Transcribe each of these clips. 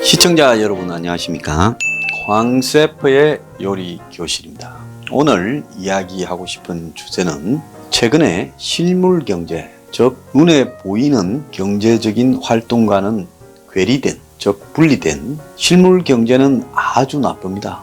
시청자 여러분 안녕하십니까? 황셰프의 요리 교실입니다. 오늘 이야기하고 싶은 주제는 최근에 실물 경제, 즉 눈에 보이는 경제적인 활동과는 괴리된, 즉 분리된 실물 경제는 아주 나쁩니다.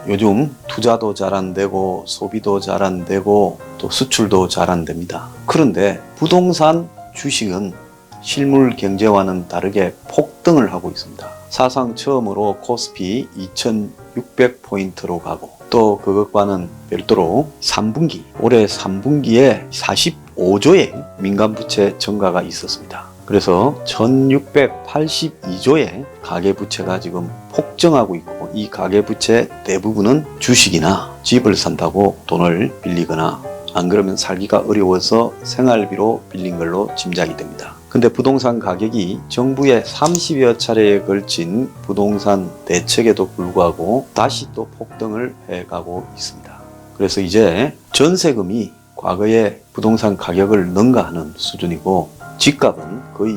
요즘 투자도 잘 안 되고 소비도 잘 안 되고 또 수출도 잘 안 됩니다. 그런데 부동산 주식은 실물 경제와는 다르게 폭등을 하고 있습니다. 사상 처음으로 코스피 2600포인트로 가고 또 그것과는 별도로 3분기, 올해 3분기에 45조의 민간부채 증가가 있었습니다. 그래서 1682조의 가계부채가 지금 폭증하고 있고 이 가계부채 대부분은 주식이나 집을 산다고 돈을 빌리거나 안 그러면 살기가 어려워서 생활비로 빌린 걸로 짐작이 됩니다. 근데 부동산 가격이 정부의 30여 차례에 걸친 부동산 대책에도 불구하고 다시 또 폭등을 해가고 있습니다. 그래서 이제 전세금이 과거의 부동산 가격을 능가하는 수준이고 집값은 거의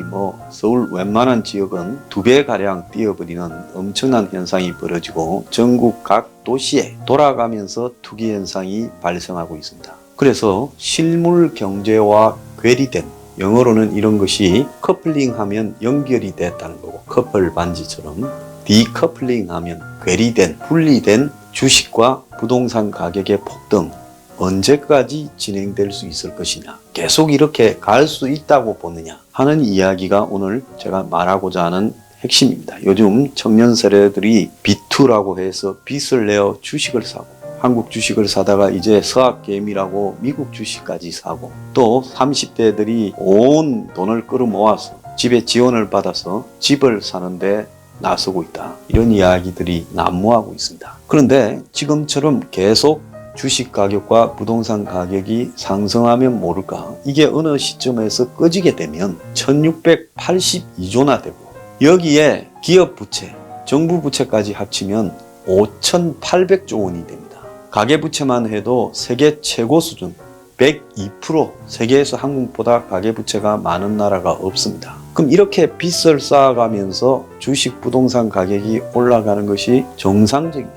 서울 웬만한 지역은 2배가량 뛰어버리는 엄청난 현상이 벌어지고 전국 각 도시에 돌아가면서 투기 현상이 발생하고 있습니다. 그래서 실물 경제와 괴리된, 영어로는 이런 것이 커플링 하면 연결이 됐다는 거고 커플 반지처럼 디커플링 하면 괴리된, 분리된 주식과 부동산 가격의 폭등 언제까지 진행될 수 있을 것이냐, 계속 이렇게 갈 수 있다고 보느냐 하는 이야기가 오늘 제가 말하고자 하는 핵심입니다. 요즘 청년 세대들이 B2라고 해서 빚을 내어 주식을 사고 한국 주식을 사다가 이제 서학개미라고 미국 주식까지 사고 또 30대들이 온 돈을 끌어모아서 집에 지원을 받아서 집을 사는데 나서고 있다. 이런 이야기들이 난무하고 있습니다. 그런데 지금처럼 계속 주식 가격과 부동산 가격이 상승하면 모를까, 이게 어느 시점에서 꺼지게 되면 1682조나 되고 여기에 기업 부채, 정부 부채까지 합치면 5800조 원이 됩니다. 가계부채만 해도 세계 최고 수준 102%, 세계에서 한국보다 가계부채가 많은 나라가 없습니다. 그럼 이렇게 빚을 쌓아가면서 주식 부동산 가격이 올라가는 것이 정상적이냐,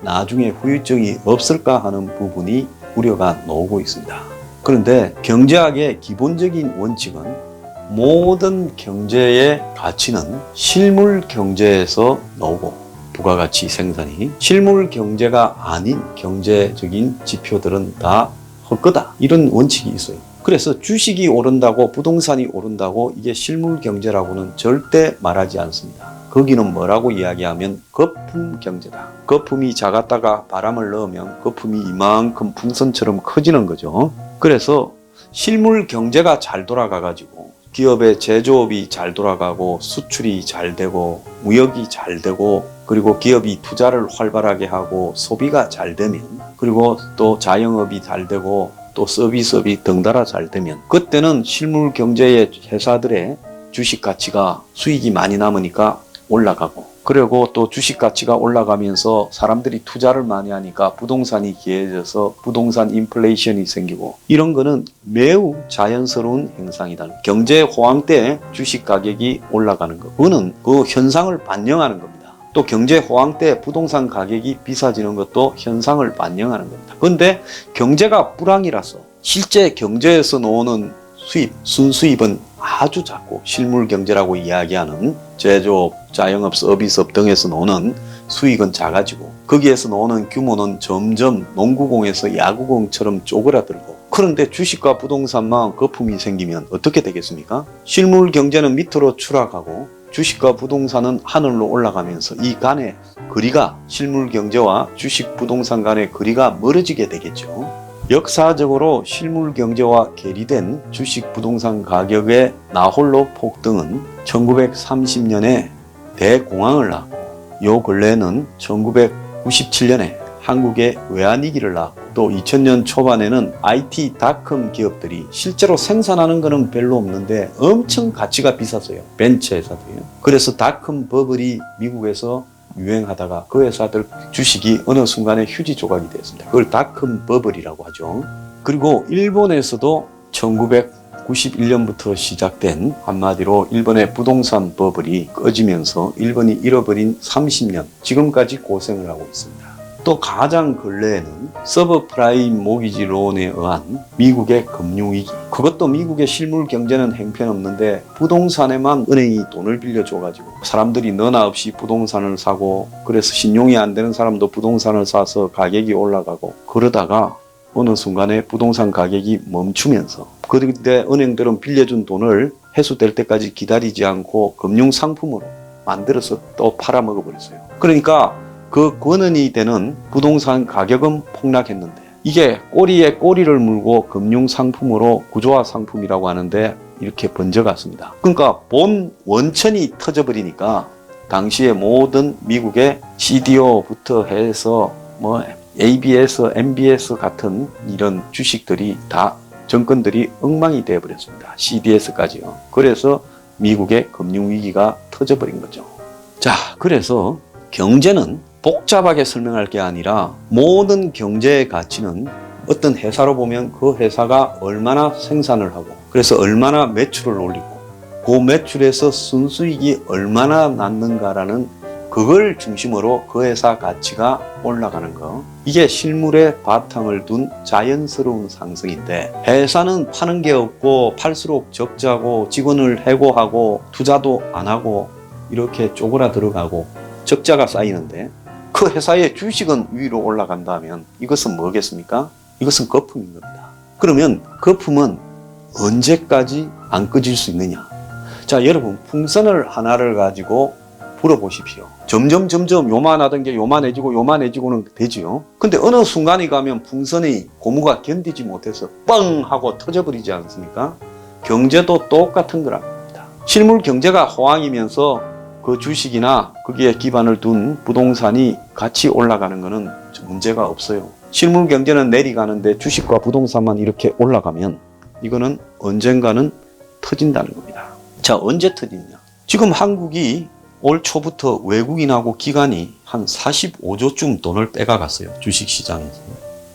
나중에 후유증이 없을까 하는 부분이 우려가 나오고 있습니다. 그런데 경제학의 기본적인 원칙은 모든 경제의 가치는 실물 경제에서 나오고 부가가치 생산이 실물 경제가 아닌 경제적인 지표들은 다 헛거다, 이런 원칙이 있어요. 그래서 주식이 오른다고 부동산이 오른다고 이게 실물 경제라고는 절대 말하지 않습니다. 거기는 뭐라고 이야기하면 거품 경제다. 거품이 작았다가 바람을 넣으면 거품이 이만큼 풍선처럼 커지는 거죠. 그래서 실물 경제가 잘 돌아가가지고 기업의 제조업이 잘 돌아가고 수출이 잘 되고 무역이 잘 되고 그리고 기업이 투자를 활발하게 하고 소비가 잘 되면 그리고 또 자영업이 잘 되고 또 서비스업이 덩달아 잘 되면 그때는 실물 경제의 회사들의 주식 가치가 수익이 많이 남으니까 올라가고 그리고 또 주식 가치가 올라가면서 사람들이 투자를 많이 하니까 부동산이 기해져서 부동산 인플레이션이 생기고 이런 거는 매우 자연스러운 현상이다. 경제 호황 때 주식 가격이 올라가는 거, 그거는 그 현상을 반영하는 겁니다. 또 경제 호황 때 부동산 가격이 비싸지는 것도 현상을 반영하는 겁니다. 그런데 경제가 불황이라서 실제 경제에서 나오는 수입, 순수입은 아주 작고 실물 경제라고 이야기하는 제조업, 자영업, 서비스업 등에서 나오는 수익은 작아지고 거기에서 나오는 규모는 점점 농구공에서 야구공처럼 쪼그라들고 그런데 주식과 부동산만 거품이 생기면 어떻게 되겠습니까? 실물 경제는 밑으로 추락하고 주식과 부동산은 하늘로 올라가면서 이 간의 거리가 실물 경제와 주식 부동산 간의 거리가 멀어지게 되겠죠. 역사적으로 실물 경제와 괴리된 주식 부동산 가격의 나홀로 폭등은 1930년에 대공황을 낳았고 요 근래에는 1997년에 한국의 외환위기를 낳았고 또 2000년 초반에는 IT 닷컴 기업들이 실제로 생산하는 거는 별로 없는데 엄청 가치가 비쌌어요. 벤처 회사들이요. 그래서 닷컴 버블이 미국에서 유행하다가 그 회사들 주식이 어느 순간에 휴지 조각이 되었습니다. 그걸 닷컴 버블이라고 하죠. 그리고 일본에서도 1990 1991년부터 시작된 한마디로 일본의 부동산 버블이 꺼지면서 일본이 잃어버린 30년, 지금까지 고생을 하고 있습니다. 또 가장 근래에는 서브프라임 모기지 론에 의한 미국의 금융위기, 그것도 미국의 실물 경제는 형편없는데 부동산에만 은행이 돈을 빌려줘가지고 사람들이 너나 없이 부동산을 사고, 그래서 신용이 안 되는 사람도 부동산을 사서 가격이 올라가고, 그러다가 어느 순간에 부동산 가격이 멈추면서 그때 은행들은 빌려준 돈을 회수될 때까지 기다리지 않고 금융상품으로 만들어서 또 팔아먹어버렸어요. 그러니까 그 근원이 되는 부동산 가격은 폭락했는데, 이게 꼬리에 꼬리를 물고 금융상품으로 구조화 상품이라고 하는데 이렇게 번져갔습니다. 그러니까 본 원천이 터져버리니까 당시에 모든 미국의 CDO부터 해서 ABS, MBS 같은 이런 주식들이 다 정권들이 엉망이 되어버렸습니다. CDS까지요. 그래서 미국의 금융위기가 터져버린 거죠. 자, 그래서 경제는 복잡하게 설명할 게 아니라 모든 경제의 가치는 어떤 회사로 보면 그 회사가 얼마나 생산을 하고, 그래서 얼마나 매출을 올리고, 그 매출에서 순수익이 얼마나 났는가라는 그걸 중심으로 그 회사 가치가 올라가는 거, 이게 실물에 바탕을 둔 자연스러운 상승인데, 회사는 파는 게 없고 팔수록 적자고 직원을 해고하고 투자도 안 하고 이렇게 쪼그라들어가고 적자가 쌓이는데, 그 회사의 주식은 위로 올라간다면 이것은 뭐겠습니까? 이것은 거품인 겁니다. 그러면 거품은 언제까지 안 꺼질 수 있느냐? 자, 여러분, 풍선을 하나를 가지고 불어보십시오. 점점 요만하던 게 요만해지고는 되지요. 근데 어느 순간이 가면 풍선이 고무가 견디지 못해서 뻥 하고 터져버리지 않습니까? 경제도 똑같은 거랍니다. 실물 경제가 호황이면서 그 주식이나 거기에 기반을 둔 부동산이 같이 올라가는 것은 문제가 없어요. 실물 경제는 내려가는데 주식과 부동산만 이렇게 올라가면 이거는 언젠가는 터진다는 겁니다. 자, 언제 터지느냐? 지금 한국이 올 초부터 외국인하고 기관이 한 45조쯤 돈을 빼가갔어요. 주식시장에서.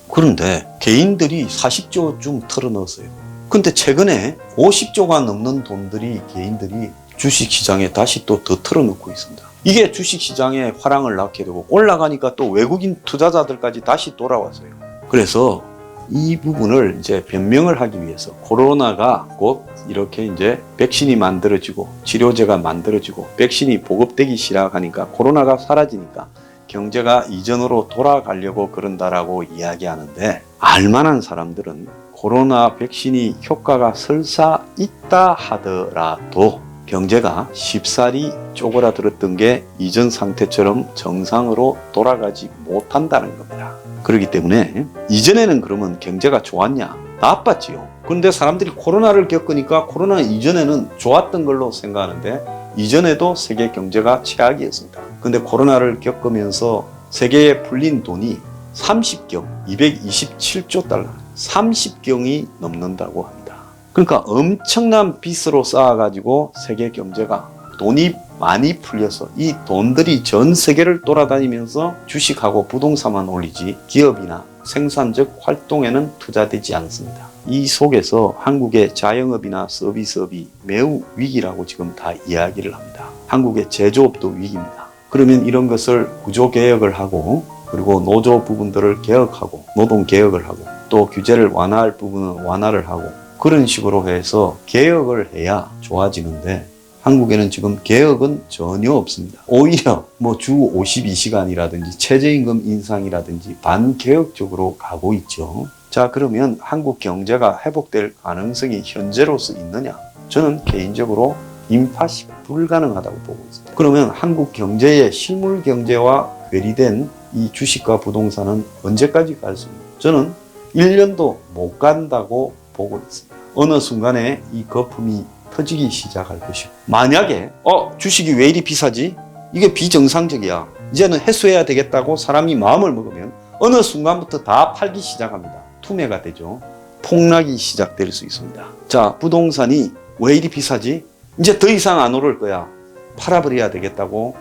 그런데 개인들이 40조쯤 털어넣었어요. 근데 최근에 50조가 넘는 돈들이 개인들이 주식시장에 다시 또 더 털어놓고 있습니다. 이게 주식시장에 화랑을 낳게 되고, 올라가니까 또 외국인 투자자들까지 다시 돌아왔어요. 그래서 이 부분을 이제 변명을 하기 위해서 코로나가 곧 이렇게 이제 백신이 만들어지고 치료제가 만들어지고 백신이 보급되기 시작하니까, 코로나가 사라지니까 경제가 이전으로 돌아가려고 그런다라고 이야기하는데, 알만한 사람들은 코로나 백신이 효과가 설사 있다 하더라도 경제가 쉽사리 쪼그라들었던 게 이전 상태처럼 정상으로 돌아가지 못한다는 겁니다. 그렇기 때문에 이전에는 그러면 경제가 좋았냐? 나빴지요. 그런데 사람들이 코로나를 겪으니까 코로나 이전에는 좋았던 걸로 생각하는데, 이전에도 세계 경제가 최악이었습니다. 그런데 코로나를 겪으면서 세계에 풀린 돈이 30경, 227조 달러, 30경이 넘는다고 합니다. 그러니까 엄청난 빚으로 쌓아가지고 세계 경제가 돈이 많이 풀려서 이 돈들이 전 세계를 돌아다니면서 주식하고 부동산만 올리지 기업이나 생산적 활동에는 투자되지 않습니다. 이 속에서 한국의 자영업이나 서비스업이 매우 위기라고 지금 다 이야기를 합니다. 한국의 제조업도 위기입니다. 그러면 이런 것을 구조개혁을 하고, 그리고 노조 부분들을 개혁하고 노동개혁을 하고 또 규제를 완화할 부분은 완화를 하고, 그런 식으로 해서 개혁을 해야 좋아지는데, 한국에는 지금 개혁은 전혀 없습니다. 오히려 주 52시간이라든지 최저임금 인상이라든지 반개혁적으로 가고 있죠. 자, 그러면 한국 경제가 회복될 가능성이 현재로서 있느냐? 저는 개인적으로 임파시 불가능하다고 보고 있습니다. 그러면 한국 경제의 실물 경제와 괴리된 이 주식과 부동산은 언제까지 갈 수 있느냐? 저는 1년도 못 간다고 보고 있습니다. 어느 순간에 이 거품이 터지기 시작할 것이고, 만약에 주식이 왜 이리 비싸지? 이게 비정상적이야, 이제는 해소해야 되겠다고 사람이 마음을 먹으면 어느 순간부터 다 팔기 시작합니다. 투매가 되죠. 폭락이 시작될 수 있습니다. 자, 부동산이 왜 이리 비싸지? 이제 더 이상 안 오를 거야, 팔아버려야 되겠다고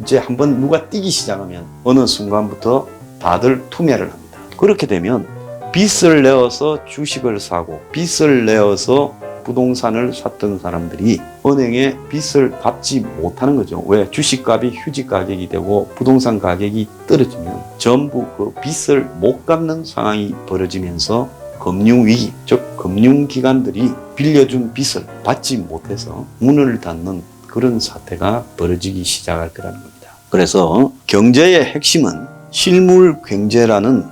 이제 한번 누가 뛰기 시작하면 어느 순간부터 다들 투매를 합니다. 그렇게 되면 빚을 내어서 주식을 사고 빚을 내어서 부동산을 샀던 사람들이 은행에 빚을 갚지 못하는 거죠. 왜? 주식값이 휴지 가격이 되고 부동산 가격이 떨어지면 전부 그 빚을 못 갚는 상황이 벌어지면서 금융위기, 즉 금융기관들이 빌려준 빚을 받지 못해서 문을 닫는 그런 사태가 벌어지기 시작할 거라는 겁니다. 그래서 경제의 핵심은 실물 경제라는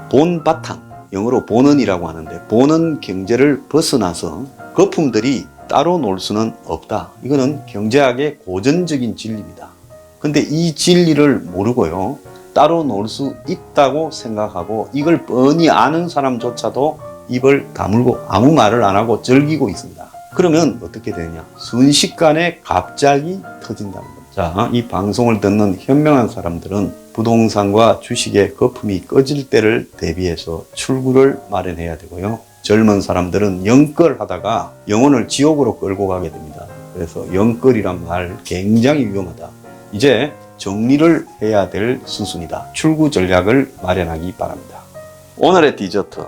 본 바탕, 영어로 본원이라고 하는데 본원 경제를 벗어나서 거품들이 따로 놀 수는 없다. 이거는 경제학의 고전적인 진리입니다. 근데 이 진리를 모르고요, 따로 놀 수 있다고 생각하고 이걸 뻔히 아는 사람조차도 입을 다물고 아무 말을 안 하고 즐기고 있습니다. 그러면 어떻게 되냐? 순식간에 갑자기 터진다는 겁니다. 자, 이 방송을 듣는 현명한 사람들은 부동산과 주식의 거품이 꺼질 때를 대비해서 출구를 마련해야 되고요. 젊은 사람들은 영끌하다가 영혼을 지옥으로 끌고 가게 됩니다. 그래서 영끌이란 말 굉장히 위험하다. 이제 정리를 해야 될 수순이다. 출구 전략을 마련하기 바랍니다. 오늘의 디저트,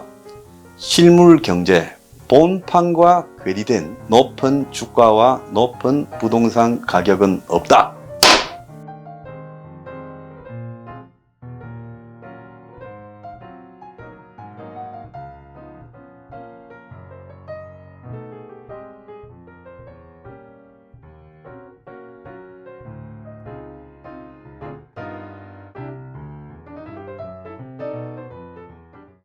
실물 경제, 본판과 괴리된 높은 주가와 높은 부동산 가격은 없다.